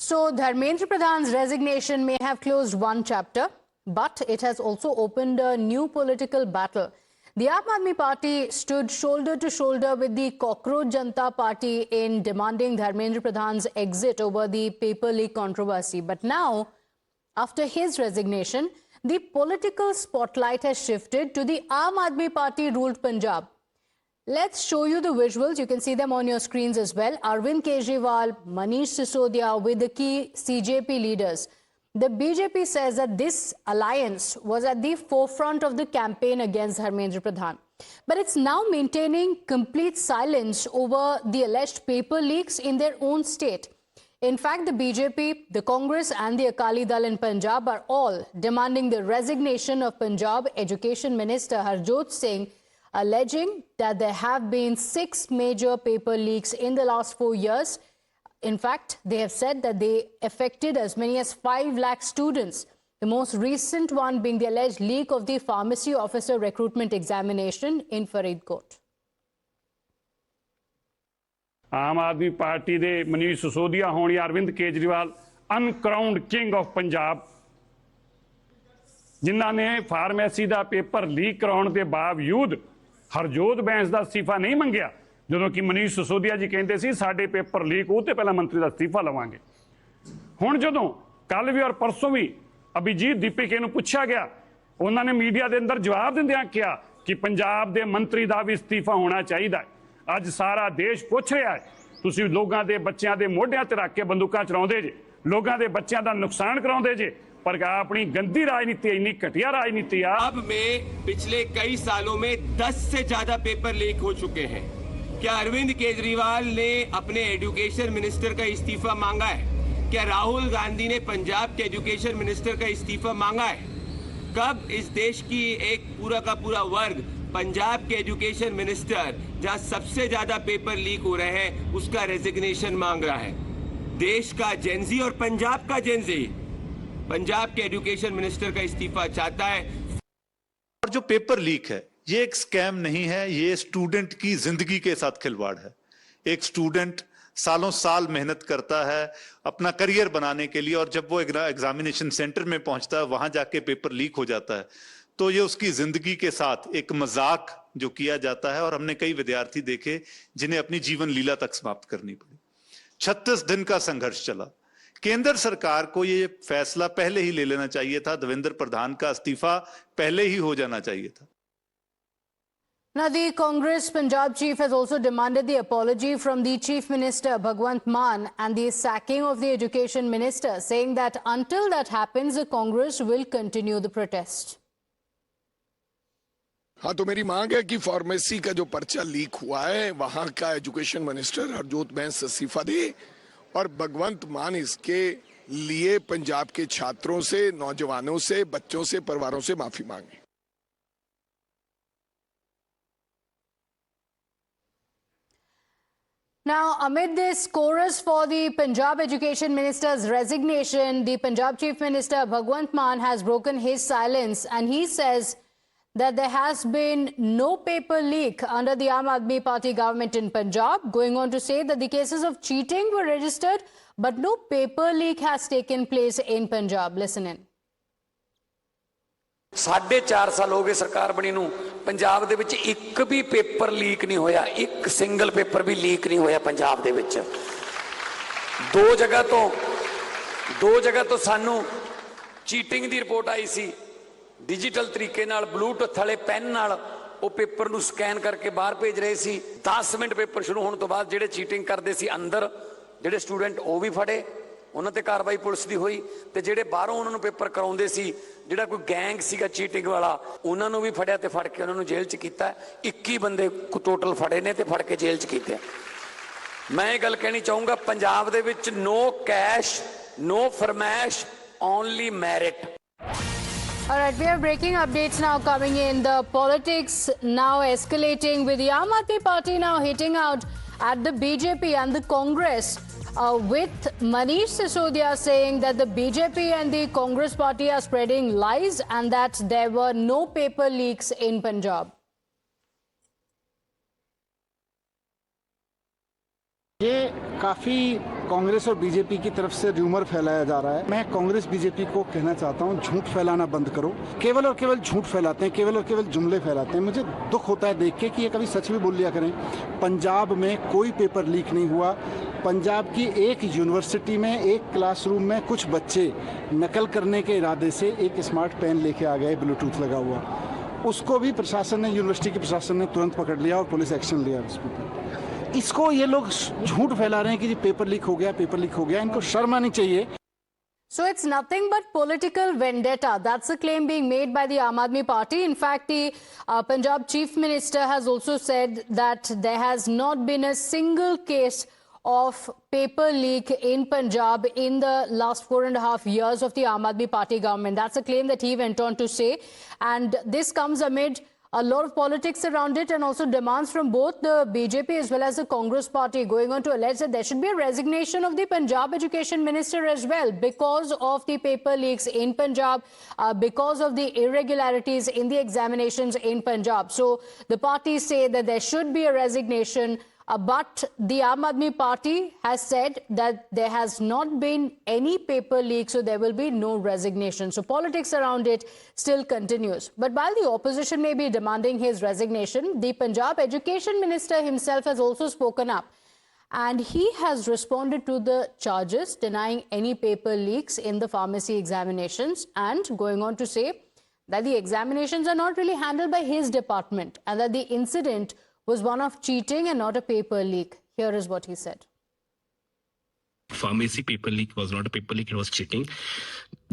So Dharmendra Pradhan's resignation may have closed one chapter, but it has also opened a new political battle. The Aam Aadmi Party stood shoulder to shoulder with the Cockroach Janata Party in demanding Dharmendra Pradhan's exit over the paper leak controversy. But now, after his resignation, the political spotlight has shifted to the Aam Aadmi Party ruled Punjab. Let's show you the visuals. You can see them on your screens as well. Arvind Kejriwal, Manish Sisodia with the key CJP leaders. The BJP says that this alliance was at the forefront of the campaign against Dharmendra Pradhan. But it's now maintaining complete silence over the alleged paper leaks in their own state. In fact, the BJP, the Congress and the Akali Dal in Punjab are all demanding the resignation of Punjab Education Minister Harjot Singh, alleging that there have been 6 major paper leaks in the last 4 years. In fact, they have said that they affected as many as 5 lakh students. The most recent one being the alleged leak of the pharmacy officer recruitment examination in Faridkot. आम आदमी party दे मनीष सिसोदिया होनी Arvind Kejriwal uncrowned king of Punjab जिन्हां ने pharmacy का paper leak कराने के बावजूद हरजोत बैंस का अस्तीफा नहीं मंगिया जो कि मनीष सिसोदिया जी कहते सी साडे पेपर लीक हो तो पहला मंत्री का अस्तीफा लवांगे। हुण जदों कल भी और परसों भी अभिजीत दीपिके नूं पुछया गया उन्होंने मीडिया के अंदर जवाब दिंदियां कहा कि पंजाब के मंत्री का भी अस्तीफा होना चाहिए। अज सारा देश पूछ रहा है तुसीं लोगों के बच्चों के मोढियां ते रख के बंदूकां चलाउंदे जे, लोगों के बच्चों का नुकसान कराउंदे जे, पर अपनी गंदी राजनीति इन्नी घटिया राजनीति आ। अब में पिछले कई सालों में 10 से ज्यादा पेपर लीक हो चुके हैं। क्या अरविंद केजरीवाल ने अपने एजुकेशन मिनिस्टर का इस्तीफा मांगा है? क्या राहुल गांधी ने पंजाब के एजुकेशन मिनिस्टर का इस्तीफा मांगा है? कब इस देश की एक पूरा का पूरा वर्ग पंजाब के एजुकेशन मिनिस्टर जहां सबसे ज्यादा पेपर लीक हो रहे हैं उसका रेजिग्नेशन मांग रहा है? देश का जेनजी और पंजाब का जेनजी पंजाब के एजुकेशन मिनिस्टर का इस्तीफा चाहता है। और जो पेपर लीक है ये एक स्कैम नहीं है, ये स्टूडेंट की जिंदगी के साथ खिलवाड़ है। एक स्टूडेंट सालों साल मेहनत करता है अपना करियर बनाने के लिए और जब वो एग्जामिनेशन सेंटर में पहुंचता है वहां जाके पेपर लीक हो जाता है तो ये उसकी जिंदगी के साथ एक मजाक जो किया जाता है। और हमने कई विद्यार्थी देखे जिन्हें अपनी जीवन लीला तक समाप्त करनी पड़ी। 36 दिन का संघर्ष चला। केंद्र सरकार को ये फैसला पहले ही ले लेना चाहिए था। देवेंद्र प्रधान का इस्तीफा पहले ही हो जाना चाहिए था। Now, the Congress Punjab chief has also demanded the apology from the Chief Minister Bhagwant Mann and the sacking of the Education Minister, saying that until that happens, the Congress will continue the protest. हाँ, तो मेरी मांग है कि pharmacy का जो पर्चा leak हुआ है वहां का एजुकेशन मिनिस्टर हरजोत बैंस इस्तीफा दे और भगवंत मान इसके लिए पंजाब के छात्रों से, नौजवानों से, बच्चों से, परिवारों से माफी मांगे। Now, amid this chorus for the Punjab Education Minister's resignation, the Punjab Chief Minister Bhagwant Mann has broken his silence and he says that there has been no paper leak under the Aam Aadmi Party government in Punjab, going on to say that the cases of cheating were registered, but no paper leak has taken place in Punjab. Listen in. 4.5 साल हो गए सरकार बनी नूं पंजाब दे विच एक भी paper leak नहीं होया, एक सिंगल पेपर भी लीक नहीं होया पंजाब दे विच। दो जगह तो सानू चीटिंग दी रिपोर्ट आई सी, डिजिटल तरीके नाल ब्लूटूथ वाले पेन नाल वो पेपर नूं स्कैन करके बाहर भेज रहे सी। 10 मिनट पेपर शुरू होने तो बाद जिहड़े चीटिंग करदे सी अंदर जिहड़े स्टूडेंट वो भी फड़े, उन्हां ते कार्रवाई पुलिस दी होई ते जिहड़े बाहरों उन्हां नूं पेपर कराउंदे सी जिहड़ा कोई गैंग सीगा चीटिंग वाला उन्हां नूं भी फड़िया ते फड़ के उन्हां नूं जेल च कीता। 21 बंदे टोटल फड़े ने ते फड़ के जेल च कीते। मैं ये गल कहनी चाहूंगा पंजाब दे विच नो कैश, नो फरमैश, only merit. All right, we have breaking updates now coming in. The politics now escalating with the Aam Aadmi Party now hitting out at the BJP and the Congress with Manish Sisodia saying that the BJP and the Congress party are spreading lies and that there were no paper leaks in Punjab. ये काफ़ी कांग्रेस और BJP की तरफ से rumour फैलाया जा रहा है। मैं कांग्रेस बीजेपी को कहना चाहता हूँ, झूठ फैलाना बंद करो। केवल और केवल झूठ फैलाते हैं, केवल और केवल जुमले फैलाते हैं। मुझे दुख होता है देख के कि ये कभी सच भी बोल लिया करें। पंजाब में कोई पेपर लीक नहीं हुआ। पंजाब की एक यूनिवर्सिटी में एक क्लासरूम में कुछ बच्चे नकल करने के इरादे से एक स्मार्ट पेन लेके आ गए ब्लूटूथ लगा हुआ। उसको भी प्रशासन ने, यूनिवर्सिटी के प्रशासन ने तुरंत पकड़ लिया और पुलिस एक्शन लिया उस पर। इसको ये लोग झूठ फैला रहे हैं कि पेपर लीक हो गया, पेपर लीक हो गया। इनको शर्म आनी चाहिए। So it's nothing but political vendetta. That's the claim being made by the Aam Aadmi Party. In fact, the Punjab Chief Minister has also said that there has not been a single case of paper leak in Punjab in the last 4.5 years of the Aam Aadmi Party government. That's a claim that he went on to say. And this comes amid a lot of politics around it and also demands from both the BJP as well as the Congress party going on to allege that there should be a resignation of the Punjab Education Minister as well because of the paper leaks in Punjab, because of the irregularities in the examinations in Punjab. So the parties say that there should be a resignation. But the Aam Aadmi Party has said that there has not been any paper leak, so there will be no resignation. So politics around it still continues. But while the opposition may be demanding his resignation, the Punjab Education Minister himself has also spoken up. And he has responded to the charges denying any paper leaks in the pharmacy examinations and going on to say that the examinations are not really handled by his department and that the incident was one of cheating and not a paper leak. Here is what he said. Pharmacy paper leak was not a paper leak, it was cheating.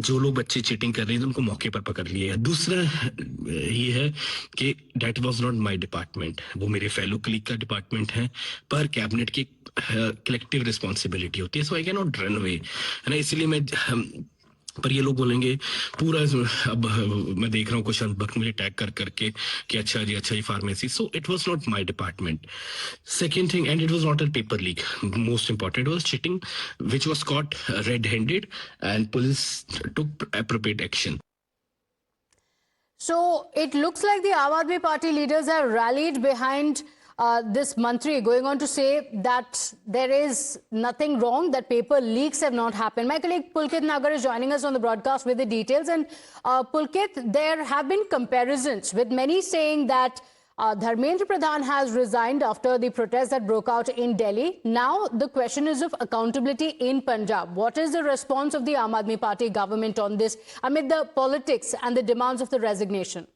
जो लोग बच्चे cheating कर रहे थे उनको मौके पर पकड़ लिया। दूसरा ये है कि that was not my department, वो मेरे फेलो क्लिक का डिपार्टमेंट है। पर कैबिनेट की कलेक्टिव रिस्पॉन्सिबिलिटी होती है, so I can not run away, है ना। इसलिए मैं पर ये लोग बोलेंगे पूरा, अब मैं देख रहा हूँ कुछ वक्त मुझे टैग कर करके कि अच्छा जी pharmacy. So it was not my department. Second thing, and it was not a paper leak, most important was cheating which was caught red handed and police took appropriate action. So it looks like the Aam Aadmi Party leaders have rallied behind this Mantri, going on to say that there is nothing wrong, that paper leaks have not happened. My colleague Pulkit Nagar is joining us on the broadcast with the details. And Pulkit, there have been comparisons with many saying that Dharmendra Pradhan has resigned after the protests that broke out in Delhi. Now the question is of accountability in Punjab. What is the response of the Aam Aadmi Party government on this amid the politics and the demands of the resignation?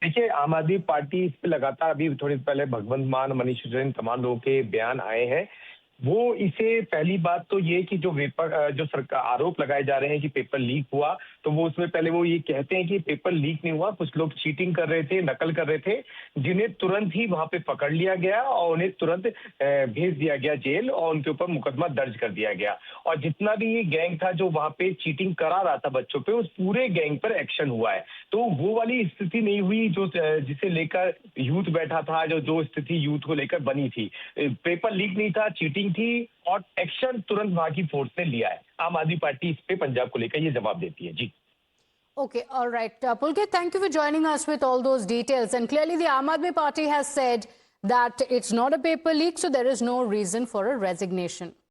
देखिए, आम आदमी party इस पे लगातार, अभी थोड़ी पहले भगवंत मान, मनीष जैन, तमाम लोगों के बयान आए हैं। वो इसे पहली बात तो ये कि जो सरकार आरोप लगाए जा रहे हैं कि पेपर लीक हुआ, तो वो उसमें पहले वो ये कहते हैं कि पेपर लीक नहीं हुआ, कुछ लोग चीटिंग कर रहे थे, नकल कर रहे थे, जिन्हें तुरंत ही वहां पे पकड़ लिया गया और उन्हें तुरंत भेज दिया गया जेल और उनके ऊपर मुकदमा दर्ज कर दिया गया। और जितना भी ये गैंग था जो वहां पे चीटिंग करा रहा था बच्चों पे, उस पूरे गैंग पर एक्शन हुआ है। तो वो वाली स्थिति नहीं हुई जो जिसे लेकर यूथ बैठा था, जो स्थिति यूथ को लेकर बनी थी। पेपर लीक नहीं था, चीटिंग थी और एक्शन तुरंत वहां की फोर्स ने लिया है। आम आदमी पार्टी इस पे पंजाब को लेकर ये जवाब देती है। जी, Okay, all right. Pulkit, thank you for joining us with all those details. And clearly the Aam Aadmi Party has said that it's not a paper leak, so there is no reason for a resignation.